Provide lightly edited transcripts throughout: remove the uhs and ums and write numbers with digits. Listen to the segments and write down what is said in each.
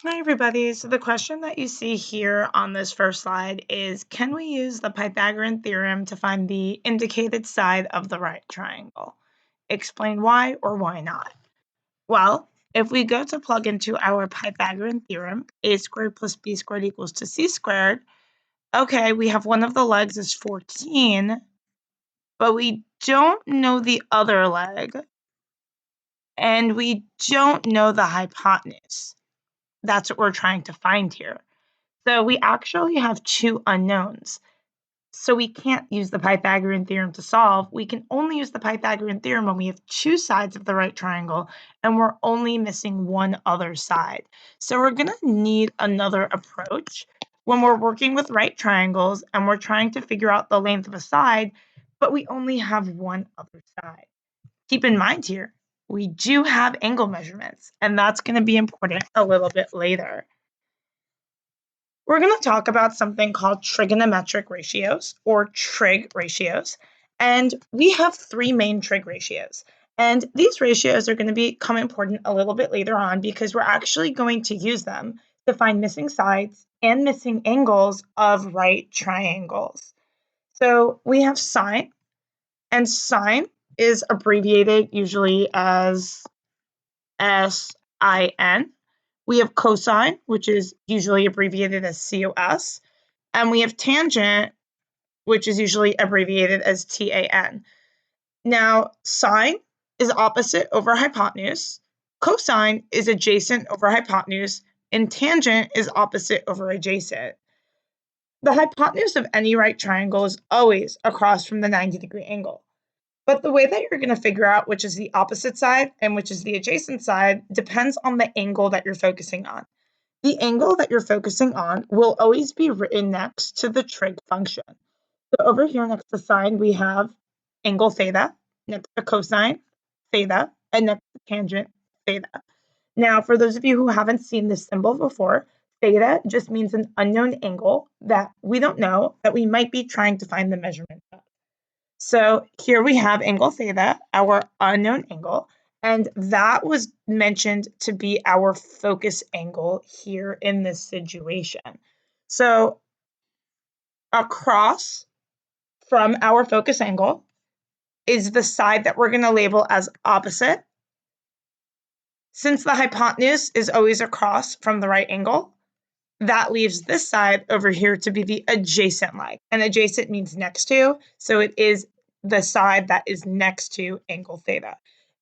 Hi, everybody. So the question that you see here on this first slide is, can we use the Pythagorean theorem to find the indicated side of the right triangle? Explain why or why not. Well, if we go to plug into our Pythagorean theorem, a squared plus b squared equals to c squared, okay, we have one of the legs is 14, but we don't know the other leg, and we don't know the hypotenuse. That's what we're trying to find here. So we actually have two unknowns. So we can't use the Pythagorean theorem to solve. We can only use the Pythagorean theorem when we have two sides of the right triangle and we're only missing one other side. So we're going to need another approach when we're working with right triangles and we're trying to figure out the length of a side, but we only have one other side. Keep in mind here, we do have angle measurements, and that's going to be important a little bit later. We're going to talk about something called trigonometric ratios or trig ratios. And we have three main trig ratios. And these ratios are going to become important a little bit later on because we're actually going to use them to find missing sides and missing angles of right triangles. So we have sine, and sine is abbreviated usually as SIN. We have cosine, which is usually abbreviated as COS, and we have tangent, which is usually abbreviated as TAN. Now, sine is opposite over hypotenuse, cosine is adjacent over hypotenuse, and tangent is opposite over adjacent. The hypotenuse of any right triangle is always across from the 90-degree angle. But the way that you're going to figure out which is the opposite side and which is the adjacent side depends on the angle that you're focusing on. The angle that you're focusing on will always be written next to the trig function. So over here next to sine, we have angle theta, next to cosine, theta, and next to tangent, theta. Now, for those of you who haven't seen this symbol before, theta just means an unknown angle that we don't know, that we might be trying to find the measurement of. So here we have angle theta, our unknown angle, and that was mentioned to be our focus angle here in this situation. So across from our focus angle is the side that we're going to label as opposite. Since the hypotenuse is always across from the right angle, that leaves this side over here to be the adjacent leg. And adjacent means next to, so it is the side that is next to angle theta.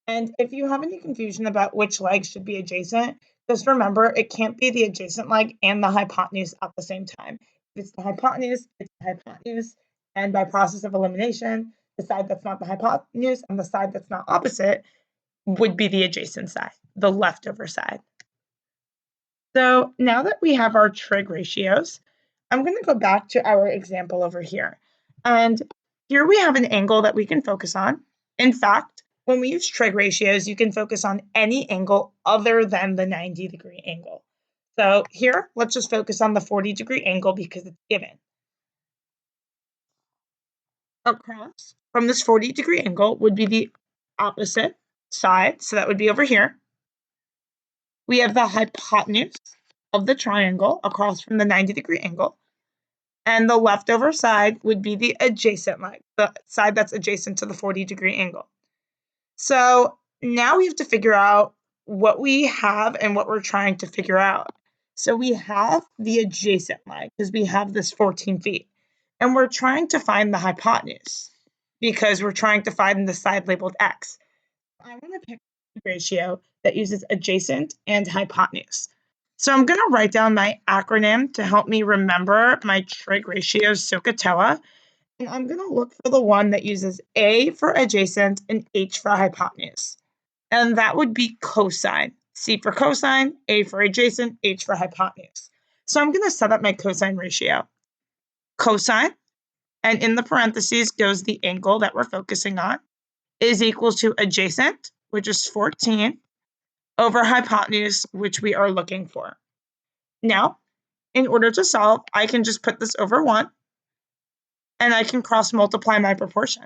And if you have any confusion about which leg should be adjacent, just remember it can't be the adjacent leg and the hypotenuse at the same time. If it's the hypotenuse, it's the hypotenuse. And by process of elimination, the side that's not the hypotenuse and the side that's not opposite would be the adjacent side, the leftover side. So now that we have our trig ratios, I'm going to go back to our example over here. And here we have an angle that we can focus on. In fact, when we use trig ratios, you can focus on any angle other than the 90-degree angle. So here, let's just focus on the 40-degree angle because it's given. Across from this 40-degree angle would be the opposite side, so that would be over here. We have the hypotenuse of the triangle across from the 90-degree angle. And the leftover side would be the adjacent leg, the side that's adjacent to the 40-degree angle. So now we have to figure out what we have and what we're trying to figure out. So we have the adjacent leg because we have this 14 feet. And we're trying to find the hypotenuse because we're trying to find the side labeled x. I want to pick a ratio that uses adjacent and hypotenuse. So I'm going to write down my acronym to help me remember my trig ratios SOHCAHTOA. And I'm going to look for the one that uses A for adjacent and H for hypotenuse. And that would be cosine. C for cosine, A for adjacent, H for hypotenuse. So I'm going to set up my cosine ratio. Cosine, and in the parentheses goes the angle that we're focusing on, is equal to adjacent, which is 14, over hypotenuse, which we are looking for. Now, in order to solve, I can just put this over 1, and I can cross multiply my proportion.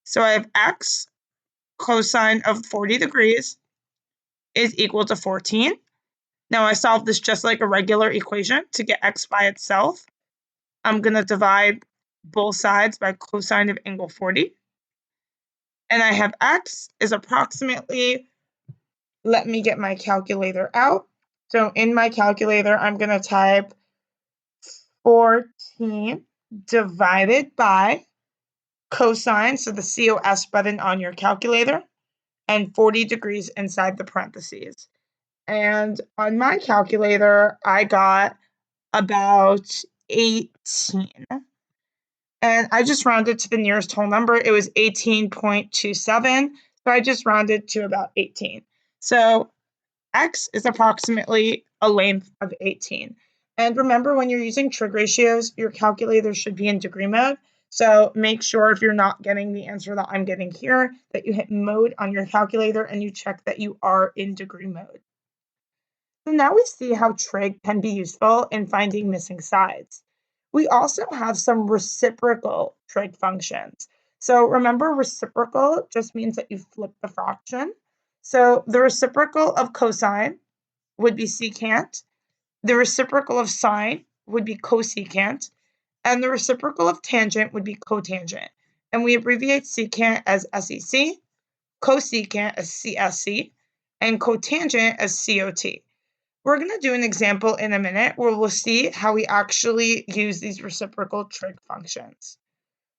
So I have x cosine of 40 degrees is equal to 14. Now I solve this just like a regular equation. To get x by itself, I'm going to divide both sides by cosine of angle 40. And I have x is approximately, let me get my calculator out. So in my calculator, I'm going to type 14 divided by cosine, so the COS button on your calculator, and 40 degrees inside the parentheses. And on my calculator, I got about 18. And I just rounded to the nearest whole number. It was 18.27. So I just rounded to about 18. So x is approximately a length of 18. And remember, when you're using trig ratios, your calculator should be in degree mode. So make sure if you're not getting the answer that I'm getting here, that you hit mode on your calculator and you check that you are in degree mode. So now we see how trig can be useful in finding missing sides. We also have some reciprocal trig functions. So remember, reciprocal just means that you flip the fraction. So the reciprocal of cosine would be secant. The reciprocal of sine would be cosecant. And the reciprocal of tangent would be cotangent. And we abbreviate secant as SEC, cosecant as CSC, and cotangent as COT. We're going to do an example in a minute where we'll see how we actually use these reciprocal trig functions.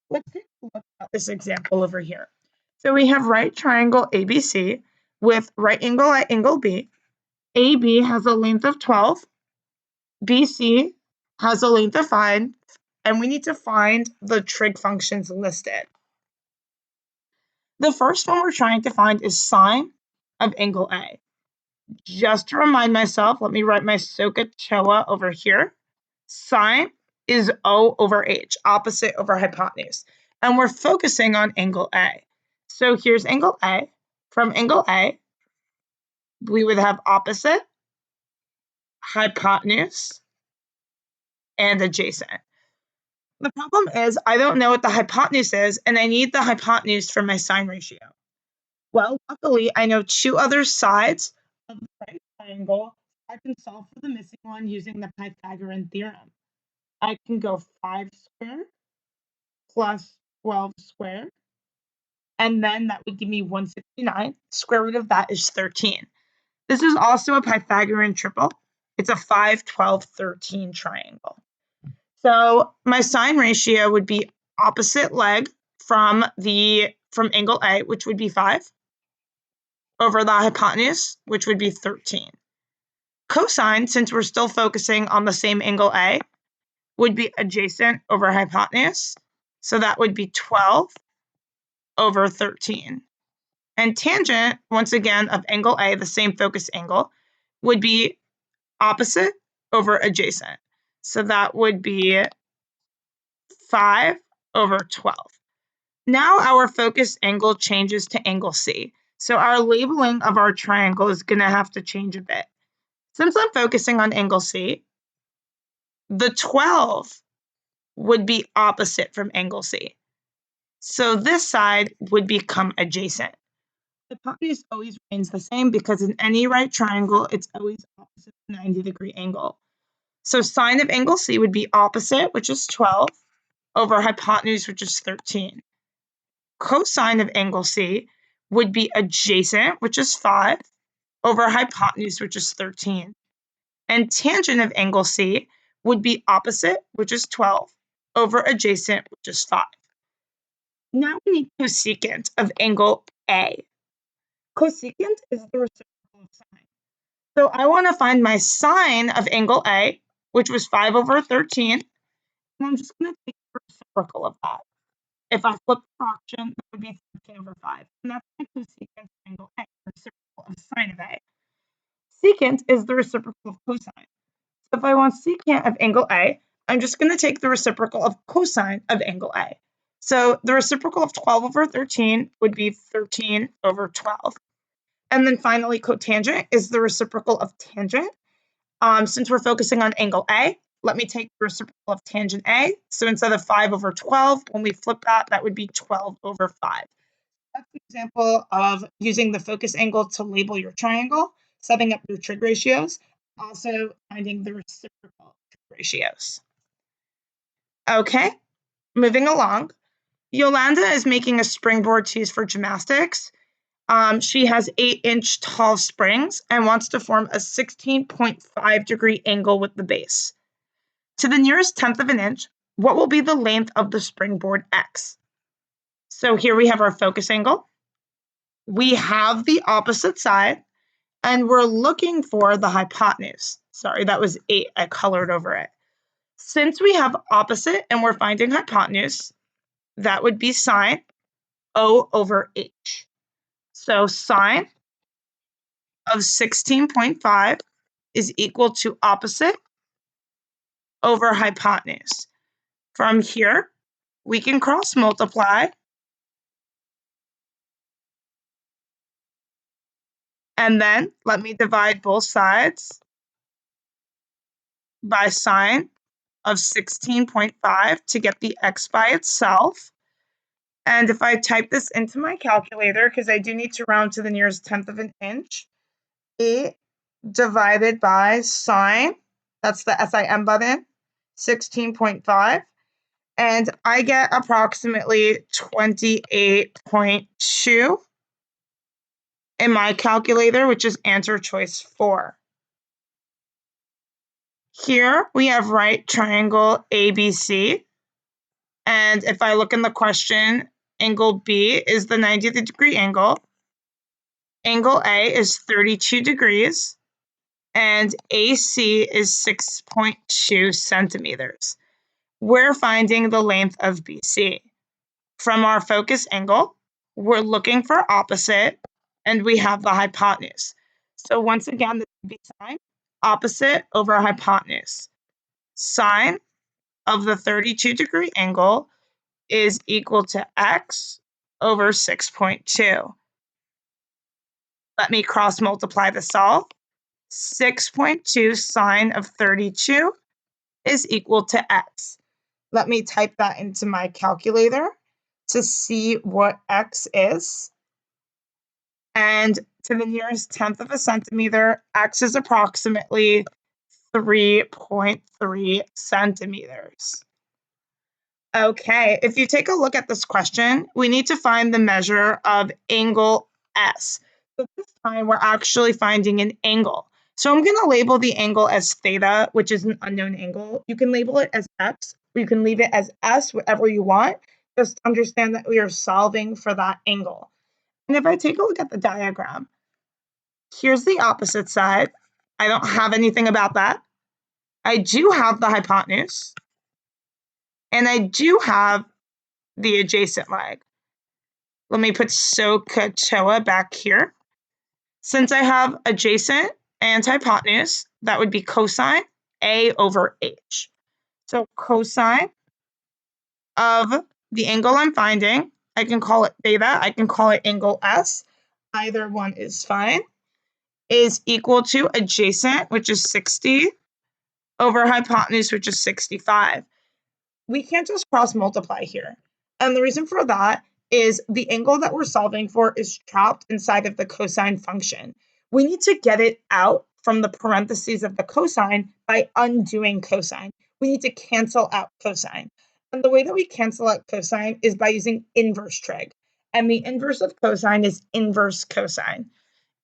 Let's take a look at this example over here. So we have right triangle ABC with right angle at angle B. AB has a length of 12. BC has a length of 5. And we need to find the trig functions listed. The first one we're trying to find is sine of angle A. Just to remind myself, let me write my SOHCAHTOA over here. Sine is O over H, opposite over hypotenuse. And we're focusing on angle A. So here's angle A. From angle A, we would have opposite, hypotenuse, and adjacent. The problem is I don't know what the hypotenuse is, and I need the hypotenuse for my sine ratio. Well, luckily, I know two other sides of the right triangle. I can solve for the missing one using the Pythagorean theorem. I can go 5 squared plus 12 squared, and then that would give me 169. Square root of that is 13. This is also a Pythagorean triple. It's a 5, 12, 13 triangle. So my sine ratio would be opposite leg from angle A, which would be 5, over the hypotenuse, which would be 13. Cosine, since we're still focusing on the same angle A, would be adjacent over hypotenuse. So that would be 12 over 13. And tangent, once again, of angle A, the same focus angle, would be opposite over adjacent. So that would be 5 over 12. Now our focus angle changes to angle C. So our labeling of our triangle is going to have to change a bit. Since I'm focusing on angle C, the 12 would be opposite from angle C. So this side would become adjacent. The hypotenuse always remains the same because in any right triangle, it's always opposite the 90-degree angle. So sine of angle C would be opposite, which is 12, over hypotenuse, which is 13. Cosine of angle C would be adjacent, which is 5, over hypotenuse, which is 13. And tangent of angle C would be opposite, which is 12, over adjacent, which is 5. Now we need cosecant of angle A. Cosecant is the reciprocal of sine. So I want to find my sine of angle A, which was 5 over 13, and I'm just going to take the reciprocal of that. If I flip the fraction, that would be 13 over 5. And that's my cosecant of angle A, the reciprocal of sine of A. Secant is the reciprocal of cosine. So if I want secant of angle A, I'm just going to take the reciprocal of cosine of angle A. So the reciprocal of 12 over 13 would be 13 over 12. And then finally, cotangent is the reciprocal of tangent. Since we're focusing on angle A, let me take the reciprocal of tangent A. So instead of 5 over 12, when we flip that, that would be 12 over 5. That's an example of using the focus angle to label your triangle, setting up your trig ratios. also finding the reciprocal ratios. Okay, moving along. Yolanda is making a springboard to use for gymnastics. She has 8-inch tall springs and wants to form a 16.5-degree angle with the base. To the nearest tenth of an inch, what will be the length of the springboard X? So here we have our focus angle. We have the opposite side, and we're looking for the hypotenuse. Sorry, that was 8. I colored over it. Since we have opposite and we're finding hypotenuse, that would be sine O over H. So sine of 16.5 is equal to opposite over hypotenuse. From here, we can cross multiply, and then let me divide both sides by sine of 16.5 to get the x by itself. And if I type this into my calculator, because I do need to round to the nearest tenth of an inch, 8 divided by sine, that's the SIM button, 16.5, and I get approximately 28.2 in my calculator, which is answer choice 4. Here we have right triangle ABC, and if I look in the question, angle B is the 90-degree angle, angle A is 32 degrees, and AC is 6.2 centimeters. We're finding the length of BC. From our focus angle, we're looking for opposite, and we have the hypotenuse. So once again, this would be sine opposite over hypotenuse. Sine of the 32-degree angle is equal to x over 6.2. Let me cross multiply this all. 6.2 sine of 32 is equal to x. Let me type that into my calculator to see what x is. And to the nearest tenth of a centimeter, x is approximately 3.3 centimeters. Okay, if you take a look at this question, we need to find the measure of angle S. So this time we're actually finding an angle. So I'm going to label the angle as theta, which is an unknown angle. You can label it as x, or you can leave it as s, whatever you want. Just understand that we are solving for that angle. And if I take a look at the diagram, here's the opposite side. I don't have anything about that. I do have the hypotenuse, and I do have the adjacent leg. Let me put SOHCAHTOA back here. Since I have adjacent and hypotenuse, that would be cosine A over H. So cosine of the angle I'm finding, I can call it theta, I can call it angle S, either one is fine, is equal to adjacent, which is 60, over hypotenuse, which is 65. We can't just cross multiply here. And the reason for that is the angle that we're solving for is trapped inside of the cosine function. We need to get it out from the parentheses of the cosine by undoing cosine. We need to cancel out cosine. And the way that we cancel out cosine is by using inverse trig. And the inverse of cosine is inverse cosine.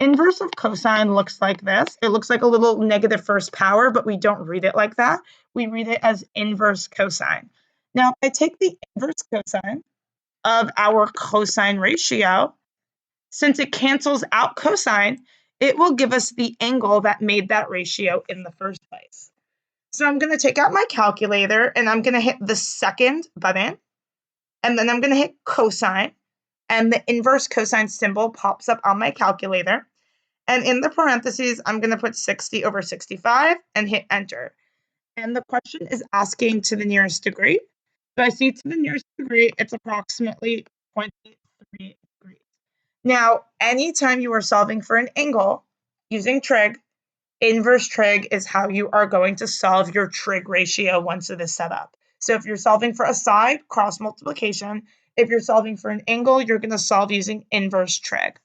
Inverse of cosine looks like this. It looks like a little negative first power, but we don't read it like that. We read it as inverse cosine. Now, if I take the inverse cosine of our cosine ratio, since it cancels out cosine, it will give us the angle that made that ratio in the first place. So I'm going to take out my calculator, and I'm going to hit the second button, and then I'm going to hit cosine, and the inverse cosine symbol pops up on my calculator. And in the parentheses, I'm going to put 60 over 65 and hit enter. And the question is asking to the nearest degree. So I see to the nearest degree, it's approximately 23 degrees. Now, anytime you are solving for an angle using trig, inverse trig is how you are going to solve your trig ratio once it is set up. So if you're solving for a side, cross multiplication. If you're solving for an angle, you're going to solve using inverse trig.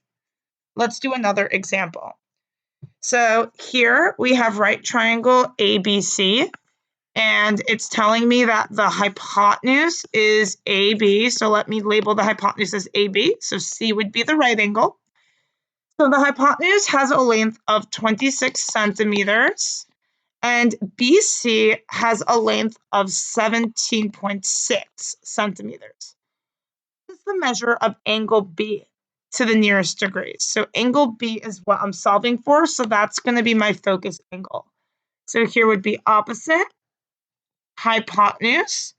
Let's do another example. So here we have right triangle ABC, and it's telling me that the hypotenuse is AB. So let me label the hypotenuse as AB. So C would be the right angle. So the hypotenuse has a length of 26 centimeters, and BC has a length of 17.6 centimeters. This is the measure of angle B to the nearest degree. So angle B is what I'm solving for, so that's going to be my focus angle. So here would be opposite, hypotenuse,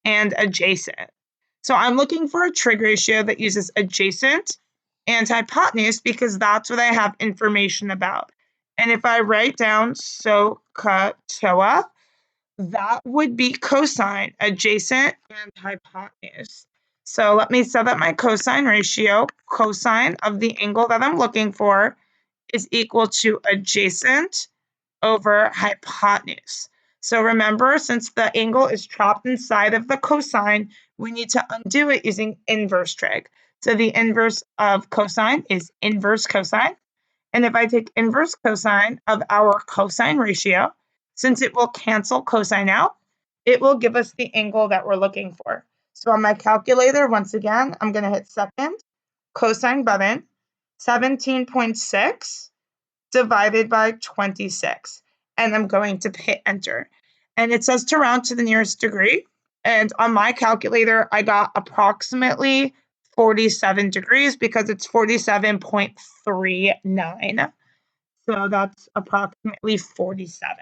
and adjacent. So I'm looking for a trig ratio that uses adjacent and hypotenuse because that's what I have information about. And if I write down SOHCAHTOA, that would be cosine, adjacent, and hypotenuse. So let me set up my cosine ratio. Cosine of the angle that I'm looking for is equal to adjacent over hypotenuse. So remember, since the angle is trapped inside of the cosine, we need to undo it using inverse trig. So the inverse of cosine is inverse cosine. And if I take inverse cosine of our cosine ratio, since it will cancel cosine out, it will give us the angle that we're looking for. So on my calculator, once again, I'm going to hit second, cosine button, 17.6 divided by 26. And I'm going to hit enter. And it says to round to the nearest degree. And on my calculator, I got approximately 47 degrees because it's 47.39. So that's approximately 47.